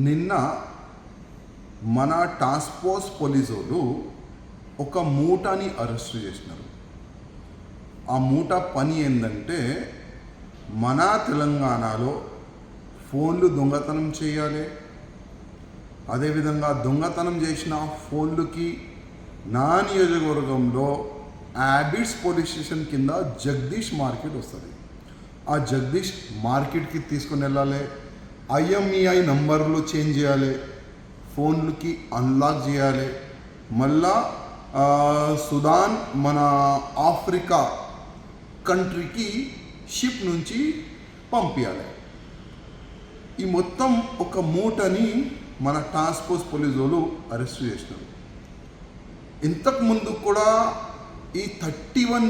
నిన్న మన task force police వాళ్ళు ఒక మూటని అరెస్ట్ చేసినారు. ఆ మూట పని ఏంటంటే మన తెలంగాణలో ఫోన్లు దొంగతనం చేయాలి. అదేవిధంగా దొంగతనం చేసిన ఫోన్లకి నా నియోజకవర్గంలో యాబిడ్స్ పోలీస్ స్టేషన్ కింద జగదీష్ మార్కెట్ వస్తుంది. ఆ జగదీష్ మార్కెట్కి తీసుకుని వెళ్ళాలి. IMEI నంబర్లు చేంజ్ చేయాలి, ఫోన్లకి అన్లాక్ చేయాలి, మళ్ళా సుదాన్ మన ఆఫ్రికా కంట్రీకి షిప్ నుంచి పంపించాలి. ఈ మొత్తం ఒక మూటని మన టాస్క్ ఫోర్స్ పోలీసు వాళ్ళు అరెస్ట్ చేసినారు. ఇంతకుముందు కూడా ఈ 31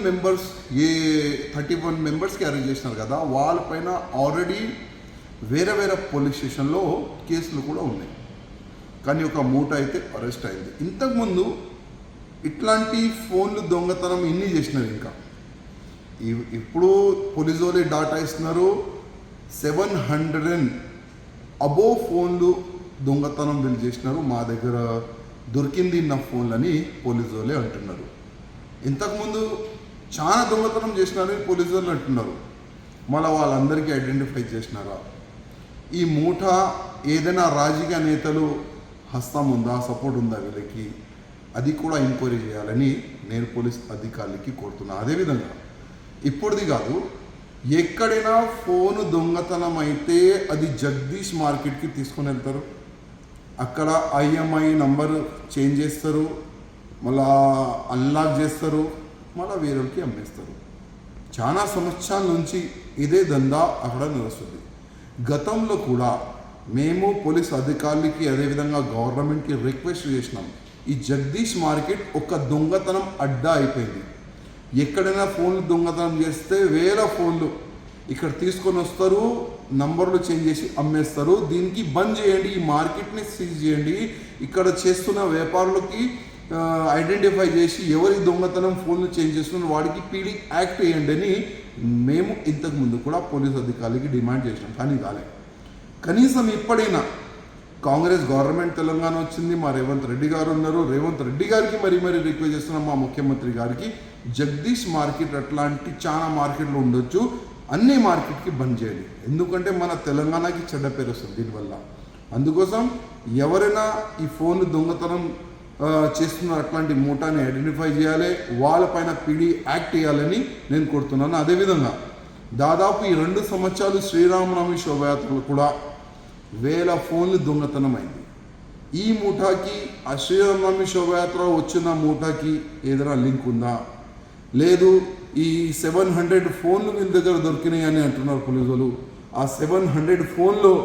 మెంబర్స్కి అరెస్ట్ చేసినారు కదా, వాళ్ళపైన ఆల్రెడీ వేరే పోలీస్ స్టేషన్లో కేసులు కూడా ఉన్నాయి. కానీ ఒక మూట అయితే అరెస్ట్ అయింది. ఇంతకుముందు ఇట్లాంటి ఫోన్లు దొంగతనం ఇన్ని చేసినారు. ఇంకా ఇప్పుడు పోలీసు వాళ్ళే డాటా ఇస్తున్నారు. 700 అబోవ్ ఫోన్లు దొంగతనం వీళ్ళు చేసినారు. మా దగ్గర దొరికింది నా ఫోన్లని పోలీసు వాళ్ళే అంటున్నారు. ఇంతకుముందు చాలా దొంగతనం చేసినారని పోలీసు వాళ్ళు అంటున్నారు. మళ్ళీ వాళ్ళందరికీ ఐడెంటిఫై చేసినారా? ఈ మూట ఏదైనా రాజకీయ నేతలు హస్తం ఉందా, సపోర్ట్ ఉందా వీళ్ళకి, అది కూడా ఎంక్వైరీ చేయాలని నేను పోలీస్ అధికారులకి కోరుతున్నాను. అదేవిధంగా ఇప్పుడుది కాదు, ఎక్కడైనా ఫోను దొంగతనం అయితే అది జగదీష్ మార్కెట్కి తీసుకొని వెళ్తారు. అక్కడ IMEI నంబర్ చేంజ్ చేస్తారు, మళ్ళా అన్లాక్ చేస్తారు, మళ్ళీ వేరేకి అమ్మేస్తారు. చాలా సంవత్సరాల నుంచి ఇదే దందా అక్కడ నడుస్తుంది. గతంలో కూడా మేము పోలీస్ అధికారులకి అదేవిధంగా గవర్నమెంట్కి రిక్వెస్ట్ చేసినాం. ఈ జగదీష్ మార్కెట్ ఒక దొంగతనం అడ్డా అయిపోయింది. ఎక్కడైనా ఫోన్లు దొంగతనం చేస్తే వేరే ఫోన్లు ఇక్కడ తీసుకొని వస్తారు, నంబర్లు చేంజ్ చేసి అమ్మేస్తారు. దీనికి బంద్ చేయండి, ఈ మార్కెట్ని సీజ్ చేయండి. ఇక్కడ చేస్తున్న వ్యాపారులకి ఐడెంటిఫై చేసి ఎవరి దొంగతనం ఫోన్లు చేంజ్ చేస్తున్న వాడికి PD యాక్ట్ వేయండి అని మేము ఇంతకుముందు కూడా పోలీస్ అధికారులకి డిమాండ్ చేసినాం. కానీ కాలేదు. కనీసం ఇప్పుడైనా కాంగ్రెస్ గవర్నమెంట్ తెలంగాణ వచ్చింది, మా రేవంత్ రెడ్డి గారు ఉన్నారు. రేవంత్ రెడ్డి గారికి మరీ రిక్వెస్ట్ చేస్తున్నాం, మా ముఖ్యమంత్రి గారికి, జగదీష్ మార్కెట్ అట్లాంటి చాలా మార్కెట్లు ఉండొచ్చు, అన్ని మార్కెట్కి బంద్ చేయాలి. ఎందుకంటే మన తెలంగాణకి చెడ్డ పేరు వస్తుంది దీనివల్ల. అందుకోసం ఎవరైనా ఈ ఫోన్ దొంగతనం చేస్తున్న అట్లాంటి మూటాని ఐడెంటిఫై చేయాలి, వాళ్ళపైన PD యాక్ట్ వేయాలని నేను కోరుతున్నాను. అదేవిధంగా దాదాపు ఈ 2 సంవత్సరాలు శ్రీరామనవమి శోభయాత్రలు కూడా వేల ఫోన్లు దొంగతనం అయింది. ఈ మూటాకి ఆ శ్రీరామనవమి శోభయాత్ర వచ్చిన మూటాకి ఏదైనా లింక్ ఉందా? లేదు, ఈ 700 ఫోన్లు వీళ్ళ దగ్గర దొరికినాయి అని అంటున్నారు పోలీసులు. ఆ 700 ఫోన్లో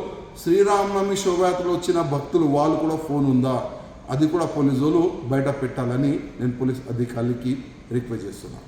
శ్రీరామనవమి శోభయాత్రలో వచ్చిన భక్తులు వాళ్ళు కూడా ఫోన్ ఉందా? అది కూడా పోలీసులు బయట పెట్టాలని నేను పోలీస్ అధికారులకి రిక్వెస్ట్ చేస్తున్నాను.